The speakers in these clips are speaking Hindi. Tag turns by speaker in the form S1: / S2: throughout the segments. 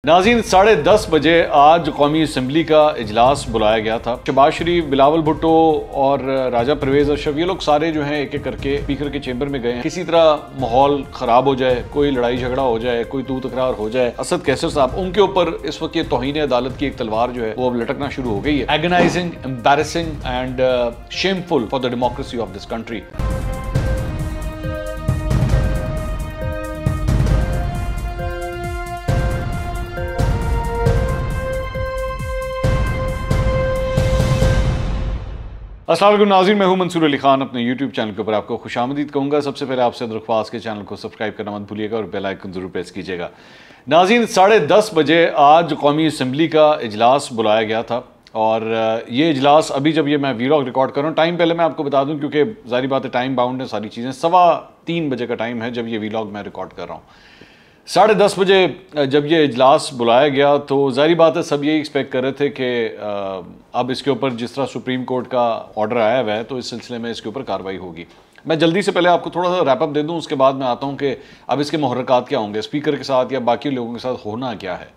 S1: नाज़रीन 10:30 बजे आज कौमी असम्बली का इजलास बुलाया गया था। शहबाज शरीफ, बिलावल भुट्टो और राजा परवेज़ अशरफ ये लोग सारे जो हैं एक एक करके स्पीकर के चेंबर में गए हैं। किसी तरह माहौल ख़राब हो जाए, कोई लड़ाई झगड़ा हो जाए, कोई तू तकरार हो जाए। असद कैसर साहब, उनके ऊपर इस वक्त ये तौहीन अदालत की एक तलवार जो है वो अब लटकना शुरू हो गई है। Agonizing, embarrassing and shameful for the democracy of this country. अस्सलाम वालेकुम नाज़रीन, मैं हूं मंसूर अली खान। अपने YouTube चैनल के ऊपर आपको खुशामदीद कहूँगा। सबसे पहले आपसे दरख्वास्त के चैनल को सब्सक्राइब करना मत भूलिएगा और बेल आइकन ज़रूर प्रेस कीजिएगा। नाज़रीन 10:30 बजे आज कौमी असम्बली का इजलास बुलाया गया था और ये इजलास अभी जब ये मैं वीलॉग रिकॉर्ड कर रहा हूँ, टाइम पहले मैं आपको बता दूँ क्योंकि ज़ाहिर बात है टाइम बाउंड है सारी चीज़ें। 3:15 बजे का टाइम है जब ये वीलॉग मैं रिकॉर्ड कर रहा हूँ। 10:30 बजे जब ये इजलास बुलाया गया तो ज़ाहिर बात है सब यही एक्सपेक्ट कर रहे थे कि अब इसके ऊपर जिस तरह सुप्रीम कोर्ट का ऑर्डर आया हुआ है तो इस सिलसिले में इसके ऊपर कार्रवाई होगी। मैं जल्दी से पहले आपको थोड़ा सा रैपअप दे दूं, उसके बाद मैं आता हूं कि अब इसके मुहर्रकात क्या होंगे, स्पीकर के साथ या बाकी लोगों के साथ होना क्या है।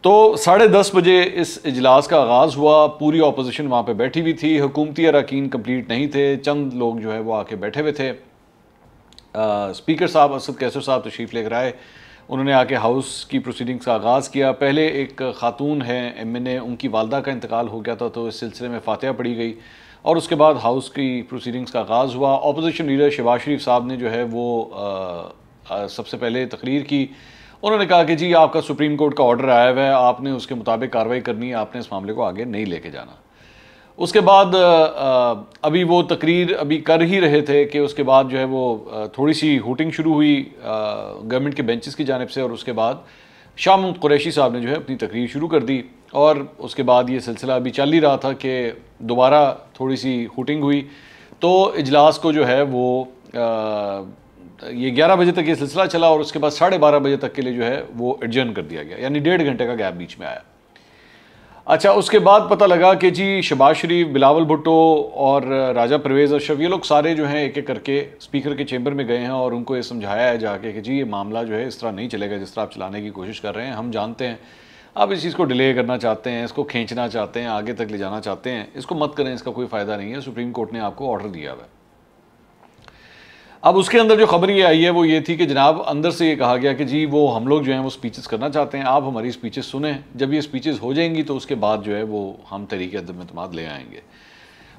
S1: तो 10:30 बजे इस इजलास का आगाज़ हुआ। पूरी अपोजिशन वहाँ पर बैठी हुई थी, हुकूमती अरकान कंप्लीट नहीं थे, चंद लोग जो है वो आके बैठे हुए थे। स्पीकर साहब असद कैसर साहब तशरीफ़ लेकर आए, उन्होंने आके हाउस की प्रोसीडिंग्स का आगाज़ किया। पहले एक ख़ातून है MNA, उनकी वालदा का इंतकाल हो गया था तो इस सिलसिले में फातिहा पढ़ी गई और उसके बाद हाउस की प्रोसीडिंग्स का आगाज़ हुआ। अपोजिशन लीडर शहबाज शरीफ साहब ने जो है वो सबसे पहले तकरीर की। उन्होंने कहा कि जी आपका सुप्रीम कोर्ट का ऑर्डर आया हुआ है, आपने उसके मुताबिक कार्रवाई करनी है, आपने इस मामले को आगे नहीं लेके जाना। उसके बाद अभी वो तकरीर अभी कर ही रहे थे कि उसके बाद जो है वो थोड़ी सी हूटिंग शुरू हुई गवर्नमेंट के बेंचेस की जानिब से और उसके बाद शाह महमूद कुरैशी साहब ने जो है अपनी तकरीर शुरू कर दी और उसके बाद ये सिलसिला अभी चल ही रहा था कि दोबारा थोड़ी सी हूटिंग हुई तो इजलास को जो है वो ये 11 बजे तक ये सिलसिला चला और उसके बाद 12:30 बजे तक के लिए जो है वो एडजर्न कर दिया गया, यानी 1.5 घंटे का गैप बीच में आया। अच्छा, उसके बाद पता लगा कि जी शहबाज शरीफ, बिलावल भुट्टो और राजा परवेज़ अशरफ ये लोग सारे जो हैं एक एक करके स्पीकर के चेंबर में गए हैं और उनको ये समझाया है जाके कि जी ये मामला जो है इस तरह नहीं चलेगा जिस तरह आप चलाने की कोशिश कर रहे हैं। हम जानते हैं आप इस चीज़ को डिले करना चाहते हैं, इसको खींचना चाहते हैं, आगे तक ले जाना चाहते हैं, इसको मत करें, इसका कोई फ़ायदा नहीं है। सुप्रीम कोर्ट ने आपको ऑर्डर दिया हुआ है। अब उसके अंदर जो खबर ये आई है वो ये थी कि जनाब अंदर से ये कहा गया कि जी वो हम लोग जो हैं वो स्पीचेस करना चाहते हैं, आप हमारी स्पीचेस सुने, जब ये स्पीचेस हो जाएंगी तो उसके बाद जो है वो हम तहरीक अदम-ए-एतमाद ले आएंगे।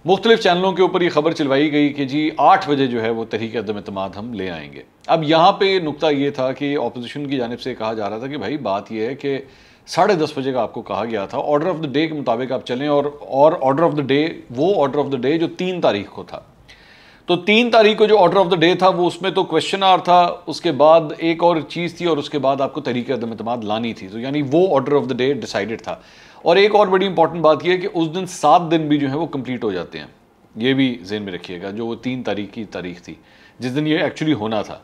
S1: मुख्तलिफ चैनलों के ऊपर ये खबर चलवाई गई कि जी 8 बजे जो है वो तहरीक अदम-ए-एतमाद हम ले आएंगे। अब यहाँ पे नुकता ये था कि अपोजिशन की जानिब से कहा जा रहा था कि भाई बात ये है कि 10:30 बजे का आपको कहा गया था, ऑर्डर ऑफ द डे के मुताबिक आप चलें और ऑर्डर ऑफ द डे वो ऑर्डर ऑफ द डे जो 3 तारीख को था। तो 3 तारीख को जो ऑर्डर ऑफ द डे था वो उसमें तो क्वेश्चन आर था, उसके बाद एक और चीज़ थी और उसके बाद आपको तहरीक अदम-ए-एतमाद लानी थी, तो यानी वो order of the day decided था। और एक और बड़ी इंपॉर्टेंट बात यह है कि उस दिन 7 दिन भी जो है वो कंप्लीट हो जाते हैं, ये भी ज़हन में रखिएगा। जो वो 3 तारीख की तारीख थी जिस दिन ये एक्चुअली होना था,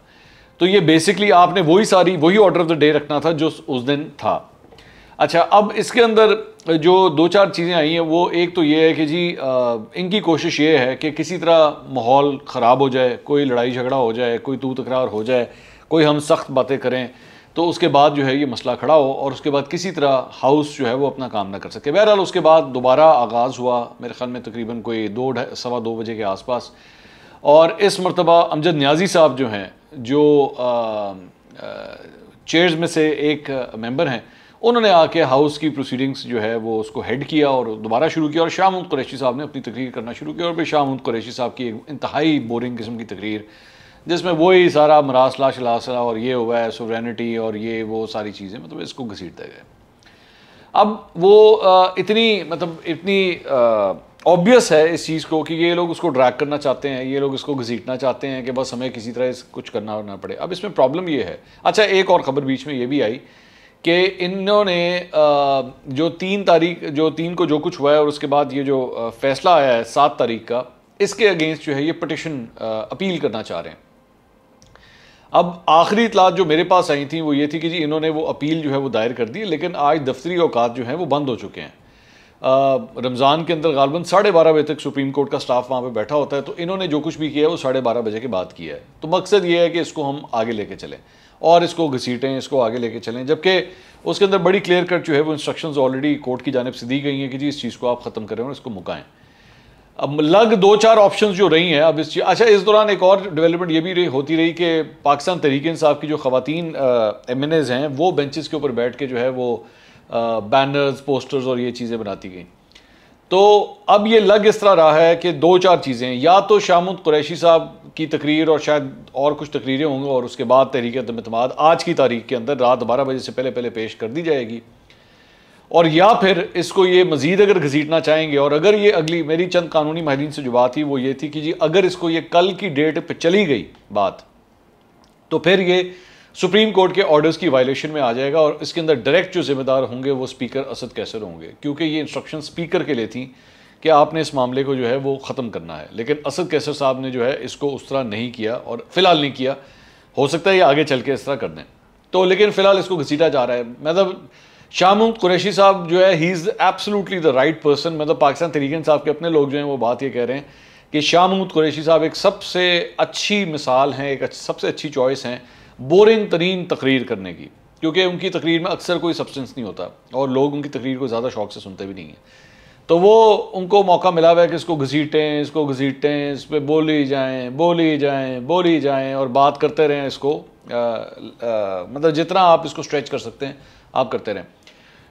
S1: तो ये बेसिकली आपने वही ऑर्डर ऑफ द डे रखना था जो उस दिन था। अच्छा, अब इसके अंदर जो 2-4 चीज़ें आई हैं वो एक तो ये है कि जी इनकी कोशिश ये है कि किसी तरह माहौल ख़राब हो जाए, कोई लड़ाई झगड़ा हो जाए, कोई तू तकरार हो जाए, कोई हम सख्त बातें करें तो उसके बाद जो है ये मसला खड़ा हो और उसके बाद किसी तरह हाउस जो है वो अपना काम ना कर सके। बहरहाल उसके बाद दोबारा आगाज़ हुआ मेरे ख्याल में तकरीबन कोई 2-2:15 बजे के आसपास और इस मरतबा अमजद नियाज़ी साहब जो हैं, जो चेयर्स में से एक मेंबर हैं, उन्होंने आके हाउस की प्रोसीडिंग्स जो है वो उसको हेड किया और दोबारा शुरू किया और शाह महमूद कुरैशी साहब ने अपनी तकरीर करना शुरू किया। और फिर शाह महमूद कुरैशी साहब की एक इंतहाई बोरिंग किस्म की तकरीर जिसमें वही सारा मरासला शलासला और ये हुआ है सोवरेनिटी और ये वो सारी चीज़ें, मतलब इसको घसीटते गए। अब वो इतनी ऑब्वियस है इस चीज़ को कि ये लोग उसको ड्रैग करना चाहते हैं, ये लोग इसको घसीटना चाहते हैं कि बस हमें किसी तरह कुछ करना ना पड़े। अब इसमें प्रॉब्लम ये है, अच्छा एक और ख़बर बीच में ये भी आई कि इन्होंने जो 3 को जो कुछ हुआ है और उसके बाद ये जो फैसला आया है 7 तारीख का, इसके अगेंस्ट जो है ये पटिशन अपील करना चाह रहे हैं। अब आखिरी इतलात जो मेरे पास आई थी वो ये थी कि जी इन्होंने वो अपील जो है वो दायर कर दी, लेकिन आज दफ्तरी औकात जो हैं वो बंद हो चुके हैं। रमज़ान के अंदर गालबन 12:30 बजे तक सुप्रीम कोर्ट का स्टाफ वहाँ पे बैठा होता है, तो इन्होंने जो कुछ भी किया है वो 12:30 बजे के बाद किया है। तो मकसद ये है कि इसको हम आगे लेके चलें और इसको घसीटें, इसको आगे लेके चलें, जबकि उसके अंदर बड़ी क्लियर कट जो है वो इंस्ट्रक्शंस ऑलरेडी कोर्ट की जानिब से दी गई हैं कि जी इस चीज़ को आप ख़त्म करें और इसको मुकाएं। अब लग 2-4 ऑप्शंस जो रही हैं अब इस चीज़, अच्छा इस दौरान एक और डेवलपमेंट ये भी होती रही कि पाकिस्तान तहरीक इंसाफ की जो ख़वातीन MNAs हैं वो बेंचेस के ऊपर बैठ के जो है वो बैनर्स, पोस्टर्स और ये चीज़ें बनाती गई। तो अब ये लग इस तरह रहा है कि 2-4 चीज़ें, या तो शामुद कुरैशी साहब की तकरीर और शायद और कुछ तकरीरें होंगी और उसके बाद तहरीक अदम-ए-इत्तेमाद आज की तारीख के अंदर रात 12 बजे से पहले पहले पेश कर दी जाएगी, और या फिर इसको ये मज़ीद अगर घसीटना चाहेंगे, और अगर ये अगली मेरी चंद कानूनी माहिरीन से जो बात थी वो ये थी कि जी अगर इसको ये कल की डेट पे चली गई बात, तो फिर ये सुप्रीम कोर्ट के ऑर्डर्स की वायलेशन में आ जाएगा और इसके अंदर डायरेक्ट जो जिम्मेदार होंगे वो स्पीकर असद कैसर होंगे, क्योंकि ये इंस्ट्रक्शन स्पीकर के लिए थी कि आपने इस मामले को जो है वो ख़त्म करना है। लेकिन असद कैसर साहब ने जो है इसको उस तरह नहीं किया और फ़िलहाल नहीं किया, हो सकता है ये आगे चल के इस तरह कर दें, तो लेकिन फ़िलहाल इसको घसीटा जा रहा है। मतलब शामुद कुरैशी साहब जो है he is absolutely the right person. मतलब पाकिस्तान तहरीक इंसाफ के अपने लोग जो हैं वो बात ये कह रहे हैं कि शामुद कुरैशी साहब एक सबसे अच्छी मिसाल हैं, एक सबसे अच्छी चॉइस हैं बोरिंग तरीन तकरीर करने की, क्योंकि उनकी तकरीर में अक्सर कोई सब्सटेंस नहीं होता और लोग उनकी तकरीर को ज़्यादा शौक से सुनते भी नहीं हैं। तो वो उनको मौका मिला हुआ है कि इसको घसीटें, इसको घसीटें, इस पर बोली जाएँ बोली जाएँ बोली जाएँ और बात करते रहें इसको, मतलब जितना आप इसको स्ट्रेच कर सकते हैं आप करते रहें।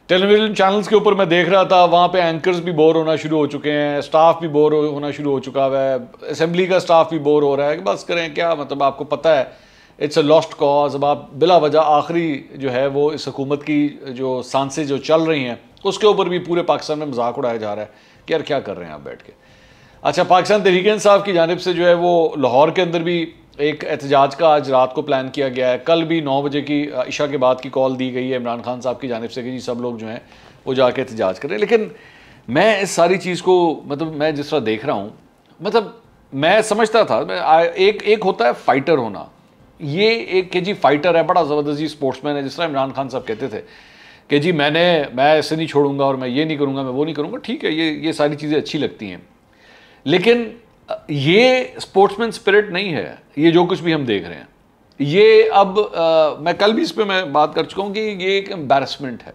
S1: टेलीविज़न चैनल्स के ऊपर मैं देख रहा था, वहाँ पे एंकर्स भी बोर होना शुरू हो चुके हैं, स्टाफ भी बोर होना शुरू हो चुका है, असेंबली का स्टाफ भी बोर हो रहा है कि बस करें क्या, मतलब आपको पता है इट्स अ लॉस्ट कॉज। अब आप बिला वजह आखिरी जो है वो इस हुकूमत की जो सांसें जो चल रही हैं उसके ऊपर भी पूरे पाकिस्तान में मजाक उड़ाया जा रहा है कि यार क्या कर रहे हैं आप बैठ के। अच्छा, पाकिस्तान तहरीक इंसाफ की जानिब से जो है वो लाहौर के अंदर भी एक एहतजाज का आज रात को प्लान किया गया है। कल भी 9 बजे की इशा के बाद की कॉल दी गई है इमरान खान साहब की जानिब से कि जी सब लोग जो हैं वो जाके एहतजाज करें। लेकिन मैं इस सारी चीज़ को, मतलब मैं जिस तरह देख रहा हूँ, मतलब मैं समझता था एक होता है फाइटर होना, ये एक कि जी फाइटर है, बड़ा ज़बरदस्त स्पोर्ट्समैन है, जिस तरह इमरान खान साहब कहते थे कि जी मैं ऐसे नहीं छोड़ूंगा और मैं ये नहीं करूँगा, मैं वो नहीं करूँगा। ठीक है, ये सारी चीज़ें अच्छी लगती हैं, लेकिन ये स्पोर्ट्समैन स्पिरिट नहीं है ये जो कुछ भी हम देख रहे हैं। ये अब मैं कल भी इस पर मैं बात कर चुका हूँ कि ये एक एम्बैरसमेंट है।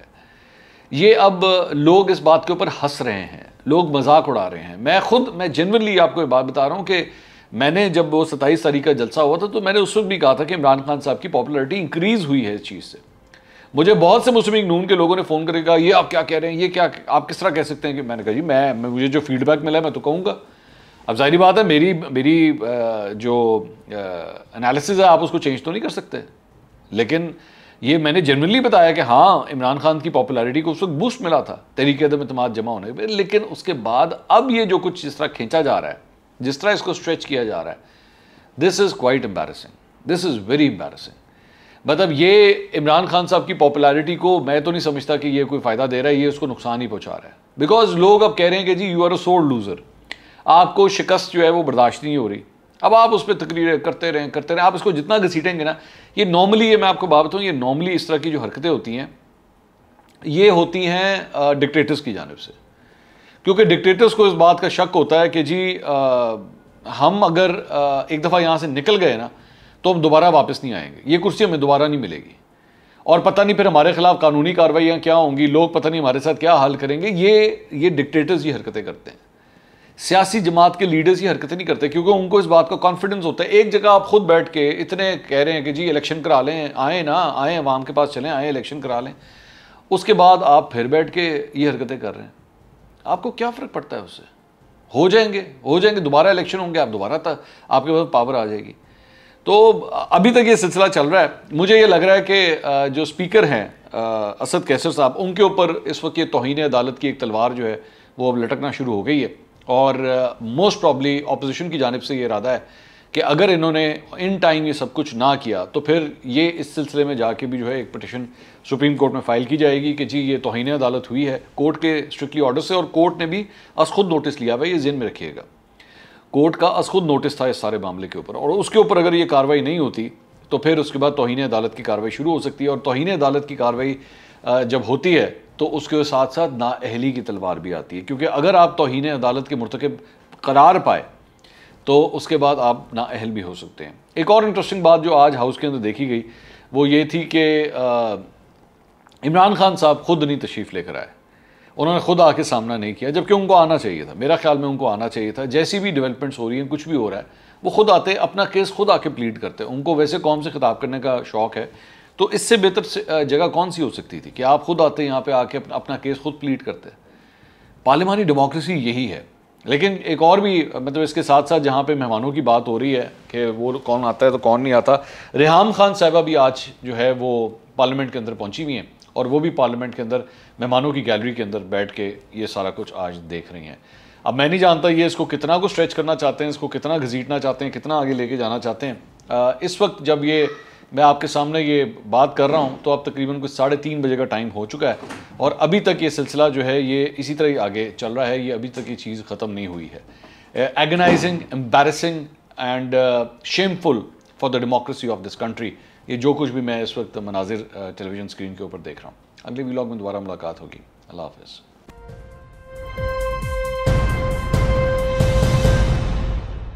S1: ये अब लोग इस बात के ऊपर हंस रहे हैं, लोग मजाक उड़ा रहे हैं। मैं जेन्युइनली आपको ये बात बता रहा हूँ कि मैंने जब वो 27 तारीख का जलसा हुआ था तो मैंने उस वक्त भी कहा था कि इमरान खान साहब की पॉपुलैरिटी इंक्रीज़ हुई है इस चीज़ से। मुझे बहुत से मुस्लिम लीग नून के लोगों ने फ़ोन करके कहा ये आप क्या कह रहे हैं, ये क्या आप किस तरह कह सकते हैं कि, मैंने कहा जी मुझे जो फीडबैक मिला है मैं तो कहूँगा। अब जाहिर बात है मेरी जो एनालिसिस है आप उसको चेंज तो नहीं कर सकते, लेकिन ये मैंने जनरली बताया कि हाँ इमरान खान की पॉपुलैरिटी को उस वक्त बूस्ट मिला था तहरीक अदम-ए-इत्तेमाद जमा होने पर। लेकिन उसके बाद अब ये जो कुछ जिस तरह खींचा जा रहा है, जिस तरह इसको स्ट्रेच किया जा रहा है, this is quite embarrassing, this is very embarrassing. मतलब ये इमरान खान साहब की पॉपुलैरिटी को मैं तो नहीं समझता कि ये कोई फ़ायदा दे रहा है, ये उसको नुकसान ही पहुँचा रहा है। बिकॉज लोग अब कह रहे हैं कि जी यू आर अ सोर लूज़र, आपको शिकस्त जो है वो बर्दाश्त नहीं हो रही। अब आप उस पर तकरीरें करते रहें, आप इसको जितना घसीटेंगे ना, ये नॉर्मली, ये मैं आपको बात बताऊँ, ये नॉर्मली इस तरह की जो हरकतें होती हैं ये होती हैं डिक्टेटर्स की जानिब से, क्योंकि डिक्टेटर्स को इस बात का शक होता है कि जी हम अगर एक दफ़ा यहाँ से निकल गए ना तो हम दोबारा वापस नहीं आएंगे, ये कुर्सी हमें दोबारा नहीं मिलेगी, और पता नहीं फिर हमारे खिलाफ कानूनी कार्रवाइयाँ क्या होंगी, लोग पता नहीं हमारे साथ क्या हाल करेंगे। ये डिक्टेटर्स ये हरकतें करते हैं, सियासी जमात के लीडर्स ये हरकतें नहीं करते, क्योंकि उनको इस बात का कॉन्फिडेंस होता है। एक जगह आप खुद बैठ के इतने कह रहे हैं कि जी इलेक्शन करा लें, आए अवाम के पास चलें, आए इलेक्शन करा लें, उसके बाद आप फिर बैठ के ये हरकतें कर रहे हैं। आपको क्या फ़र्क पड़ता है उससे? हो जाएंगे दोबारा इलेक्शन होंगे, आप दोबारा आपके पास पावर आ जाएगी। तो अभी तक ये सिलसिला चल रहा है। मुझे ये लग रहा है कि जो स्पीकर हैं असद कैसर साहब, उनके ऊपर इस वक्त ये तौहीन अदालत की एक तलवार जो है वो अब लटकना शुरू हो गई है, और मोस्ट प्रॉब्ली अपोजिशन की जानिब से ये इरादा है कि अगर इन्होंने इन टाइम ये सब कुछ ना किया तो फिर ये इस सिलसिले में जाके भी जो है एक पिटिशन सुप्रीम कोर्ट में फ़ाइल की जाएगी कि जी ये तौहीन अदालत हुई है कोर्ट के स्ट्रिक्टली ऑर्डर से, और कोर्ट ने भी अस खुद नोटिस लिया हुआ है, ये ज़हन में रखिएगा। कोर्ट का अस खुद नोटिस था इस सारे मामले के ऊपर, और उसके ऊपर अगर ये कार्रवाई नहीं होती तो फिर उसके बाद तौहीन अदालत की कार्रवाई शुरू हो सकती है, और तौहीन अदालत की कार्रवाई जब होती है तो उसके साथ साथ नाअहली की तलवार भी आती है, क्योंकि अगर आप तौहीन अदालत के मुर्तकिब करार पाए तो उसके बाद आप नाअहल भी हो सकते हैं। एक और इंटरेस्टिंग बात जो आज हाउस के अंदर देखी गई वो ये थी कि इमरान खान साहब खुद नहीं तशरीफ़ लेकर आए, उन्होंने खुद आके सामना नहीं किया, जबकि उनको आना चाहिए था। मेरा ख्याल में उनको आना चाहिए था। जैसी भी डेवलपमेंट्स हो रही हैं, कुछ भी हो रहा है, वो खुद आते, अपना केस खुद आके प्लीड करते। उनको वैसे कौम से खिताब करने का शौक है, तो इससे बेहतर जगह कौन सी हो सकती थी कि आप खुद आते यहाँ पे आके अपना केस खुद प्लीड करते। पार्लिमानी डेमोक्रेसी यही है। लेकिन एक और भी, मतलब इसके साथ साथ जहाँ पे मेहमानों की बात हो रही है कि वो कौन आता है तो कौन नहीं आता, रेहाम खान साहिबा भी आज जो है वो पार्लियामेंट के अंदर पहुँची हुई हैं, और वो भी पार्लियामेंट के अंदर मेहमानों की गैलरी के अंदर बैठ के ये सारा कुछ आज देख रही हैं। अब मैं नहीं जानता ये इसको कितना को स्ट्रेच करना चाहते हैं, इसको कितना घसीटना चाहते हैं, कितना आगे लेके जाना चाहते हैं। इस वक्त जब ये मैं आपके सामने ये बात कर रहा हूँ तो अब तकरीबन कुछ 3:30 बजे का टाइम हो चुका है, और अभी तक ये सिलसिला जो है ये इसी तरह ही आगे चल रहा है। ये अभी तक ये चीज़ ख़त्म नहीं हुई है। Agonizing, embarrassing and shameful for the democracy of this country, ये जो कुछ भी मैं इस वक्त मनाजिर टेलीविज़न स्क्रीन के ऊपर देख रहा हूँ। अगले व्लॉग में दोबारा मुलाकात होगी। अल्लाह हाफ़िज़।